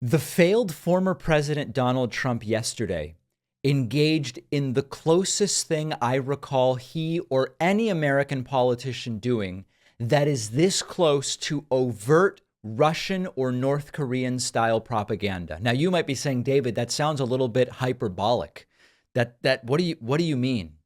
The failed former President Donald Trump yesterday engaged in the closest thing I recall he or any American politician doing that is this close to overt Russian or North Korean style propaganda. Now you might be saying, David, that sounds a little bit hyperbolic. That what do you mean?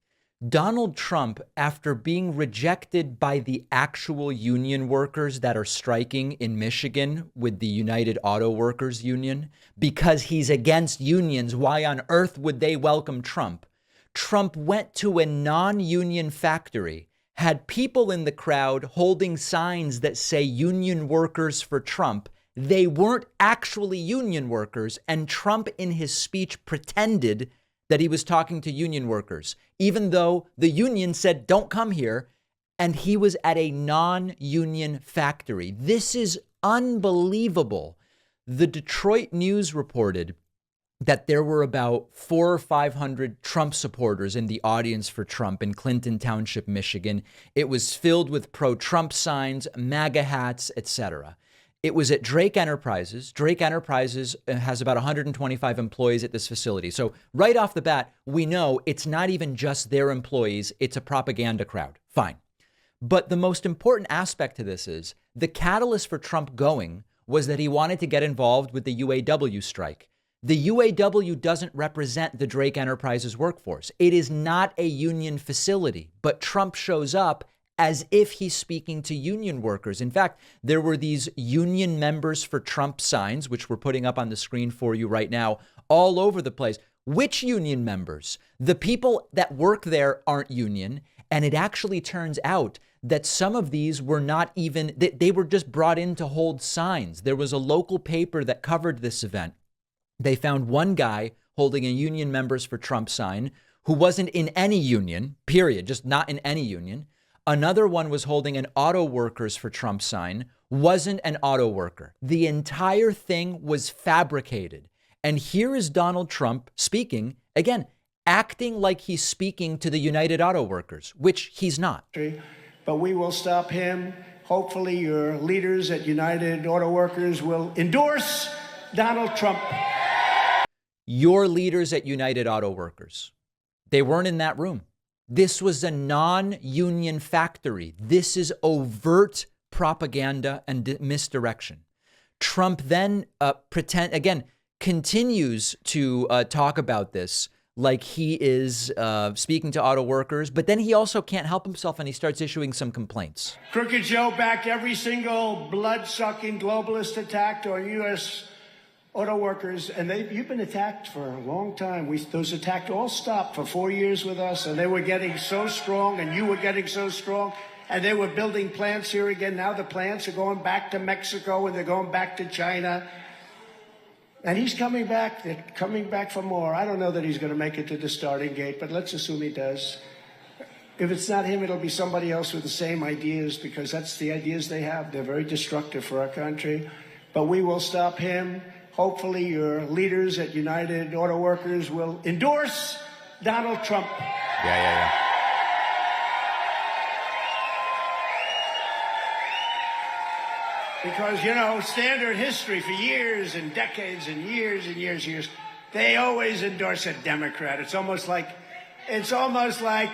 Donald Trump, after being rejected by the actual union workers that are striking in Michigan with the United Auto Workers Union, because he's against unions, why on earth would they welcome Trump? Trump went to a non-union factory, had people in the crowd holding signs that say union workers for Trump. They weren't actually union workers, and Trump in his speech pretended that he was talking to union workers, even though the union said, don't come here. And he was at a non-union factory. This is unbelievable. The Detroit News reported that there were about 400 or 500 Trump supporters in the audience for Trump in Clinton Township, Michigan. It was filled with pro-Trump signs, MAGA hats, etc. It was at Drake Enterprises. Drake Enterprises has about 125 employees at this facility. So right off the bat, we know it's not even just their employees. It's a propaganda crowd. Fine. But the most important aspect to this is the catalyst for Trump going was that he wanted to get involved with the UAW strike. The UAW doesn't represent the Drake Enterprises workforce. It is not a union facility, but Trump shows up as if he's speaking to union workers. In fact, there were these union members for Trump signs, which we're putting up on the screen for you right now, all over the place. Which union members? The people that work there aren't union. And it actually turns out that some of these were not even, they were just brought in to hold signs. There was a local paper that covered this event. They found one guy holding a union members for Trump sign who wasn't in any union, period, just not in any union. Another one was holding an auto workers for Trump sign, wasn't an auto worker. The entire thing was fabricated. And here is Donald Trump speaking, again, acting like he's speaking to the United Auto Workers, which he's not. But we will stop him. Hopefully your leaders at United Auto Workers will endorse Donald Trump. Your leaders at United Auto Workers, they weren't in that room. This was a non-union factory. This is overt propaganda and misdirection. Trump then continues to talk about this like he is speaking to auto workers, but then he also can't help himself and he starts issuing some complaints. Crooked Joe backed every single blood-sucking globalist attack on U.S. auto workers, and you've been attacked for a long time. Those attacks all stopped for 4 years with us, and they were getting so strong, and you were getting so strong, and they were building plants here again. Now the plants are going back to Mexico, and they're going back to China. And he's coming back. They're coming back for more. I don't know that he's going to make it to the starting gate, but let's assume he does. If it's not him, it'll be somebody else with the same ideas, because that's the ideas they have. They're very destructive for our country. But we will stop him. Hopefully your leaders at United Auto Workers will endorse Donald Trump. Yeah. Because, standard history for years and decades and years, they always endorse a Democrat. It's almost like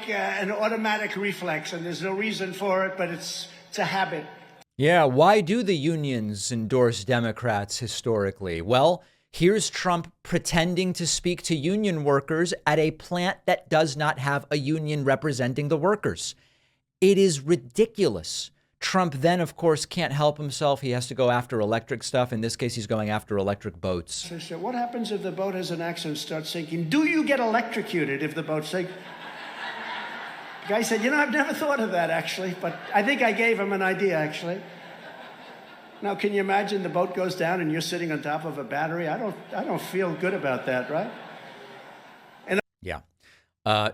an automatic reflex, and there's no reason for it, but it's a habit. Yeah, why do the unions endorse Democrats historically? Well, here's Trump pretending to speak to union workers at a plant that does not have a union representing the workers. It is ridiculous. Trump then, of course, can't help himself. He has to go after electric stuff. In this case, he's going after electric boats. So I said, what happens if the boat has an accident and starts sinking? Do you get electrocuted if the boat sinks? The guy said, I've never thought of that, actually, but I think I gave him an idea, actually. Now, can you imagine the boat goes down and you're sitting on top of a battery? I don't feel good about that, right? Yeah.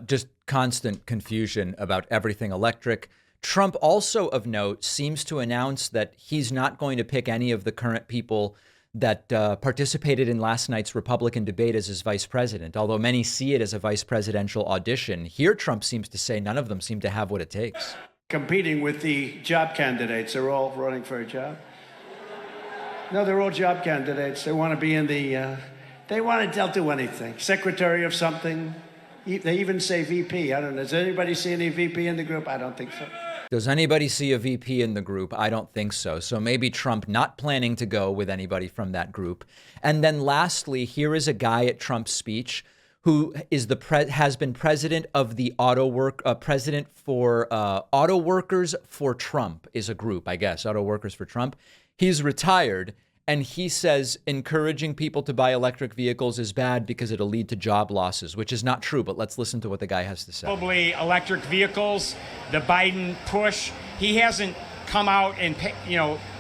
Just constant confusion about everything electric. Trump also, of note, seems to announce that he's not going to pick any of the current people that participated in last night's Republican debate as his vice president. Although many see it as a vice presidential audition, here Trump seems to say none of them seem to have what it takes. Competing with the job candidates, they're all running for a job. No, they're all job candidates. They want to be in the, they'll do anything. Secretary of something. They even say VP. I don't know. Does anybody see any VP in the group? I don't think so. Does anybody see a VP in the group? I don't think so. So maybe Trump not planning to go with anybody from that group. And then lastly, here is a guy at Trump's speech who is has been president of the president for auto workers for Trump is a group, I guess, auto workers for Trump. He's retired. And he says encouraging people to buy electric vehicles is bad because it'll lead to job losses, which is not true. But let's listen to what the guy has to say. Probably electric vehicles, the Biden push. He hasn't come out and,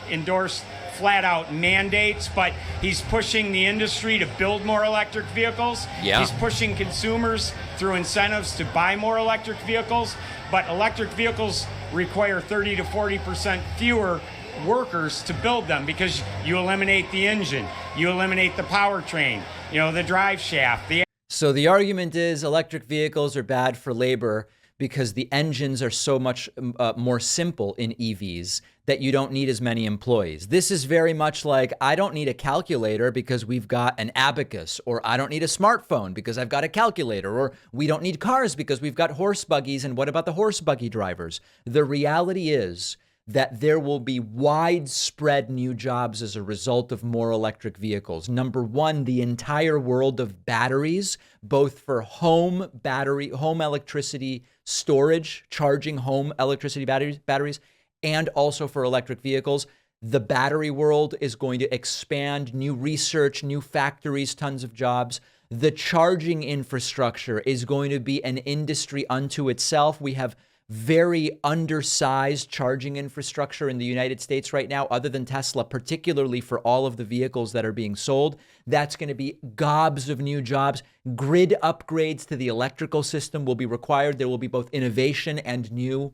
endorsed flat out mandates, but he's pushing the industry to build more electric vehicles. Yeah. He's pushing consumers through incentives to buy more electric vehicles. But electric vehicles require 30 to 40% fewer workers to build them because you eliminate the engine, you eliminate the powertrain, the drive shaft. So the argument is electric vehicles are bad for labor because the engines are so much more simple in EVs that you don't need as many employees. This is very much like, I don't need a calculator because we've got an abacus, or I don't need a smartphone because I've got a calculator, or we don't need cars because we've got horse buggies, and what about the horse buggy drivers? The reality is that there will be widespread new jobs as a result of more electric vehicles. Number one, the entire world of batteries, both for home electricity storage, charging home electricity batteries, and also for electric vehicles. The battery world is going to expand, new research, new factories, tons of jobs. The charging infrastructure is going to be an industry unto itself. We have very undersized charging infrastructure in the United States right now, other than Tesla, particularly for all of the vehicles that are being sold. That's going to be gobs of new jobs. Grid upgrades to the electrical system will be required. There will be both innovation and new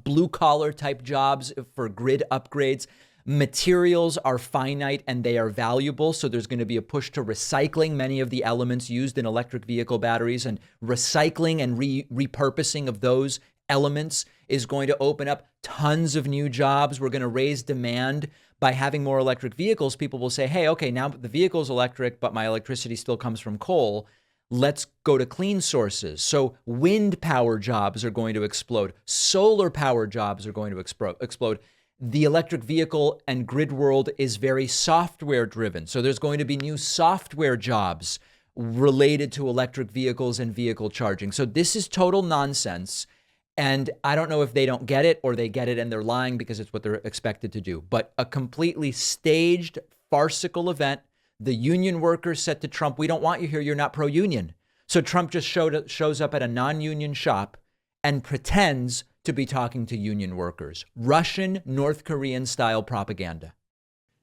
blue collar type jobs for grid upgrades. Materials are finite and they are valuable. So there's going to be a push to recycling many of the elements used in electric vehicle batteries, and recycling and repurposing of those elements is going to open up tons of new jobs. We're going to raise demand by having more electric vehicles. People will say, hey, okay, now the vehicle's electric, but my electricity still comes from coal. Let's go to clean sources. So wind power jobs are going to explode. Solar power jobs are going to explode. The electric vehicle and grid world is very software driven. So there's going to be new software jobs related to electric vehicles and vehicle charging. So this is total nonsense. And I don't know if they don't get it or they get it and they're lying because it's what they're expected to do. But a completely staged, farcical event. The union workers said to Trump, we don't want you here. You're not pro-union. So Trump just shows up at a non-union shop and pretends to be talking to union workers. Russian, North Korean style propaganda.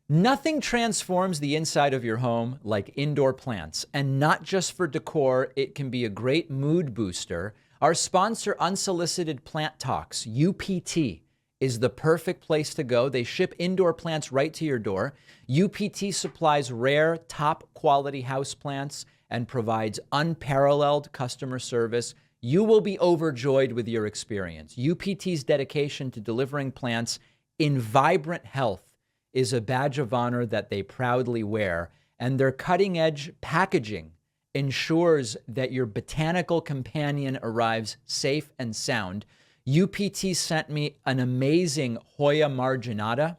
Nothing transforms the inside of your home like indoor plants, and not just for decor. It can be a great mood booster. Our sponsor, Unsolicited Plant Talks, UPT, is the perfect place to go. They ship indoor plants right to your door. UPT supplies rare, top quality houseplants and provides unparalleled customer service. You will be overjoyed with your experience. UPT's dedication to delivering plants in vibrant health is a badge of honor that they proudly wear, and their cutting-edge packaging ensures that your botanical companion arrives safe and sound. UPT sent me an amazing Hoya marginata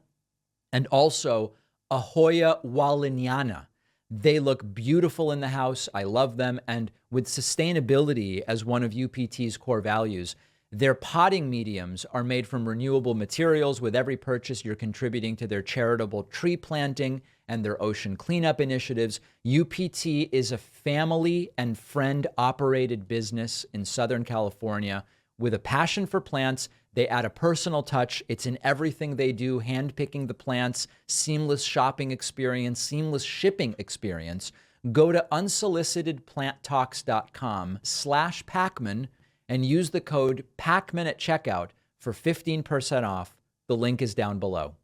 and also a Hoya walliniana. They look beautiful in the house. I love them. And with sustainability as one of UPT's core values, their potting mediums are made from renewable materials. With every purchase, you're contributing to their charitable tree planting and their ocean cleanup initiatives. UPT is a family and friend-operated business in Southern California with a passion for plants. They add a personal touch. It's in everything they do, hand-picking the plants, seamless shopping experience, seamless shipping experience. Go to unsolicitedplanttalks.com/Pacman and use the code Pacman at checkout for 15% off. The link is down below.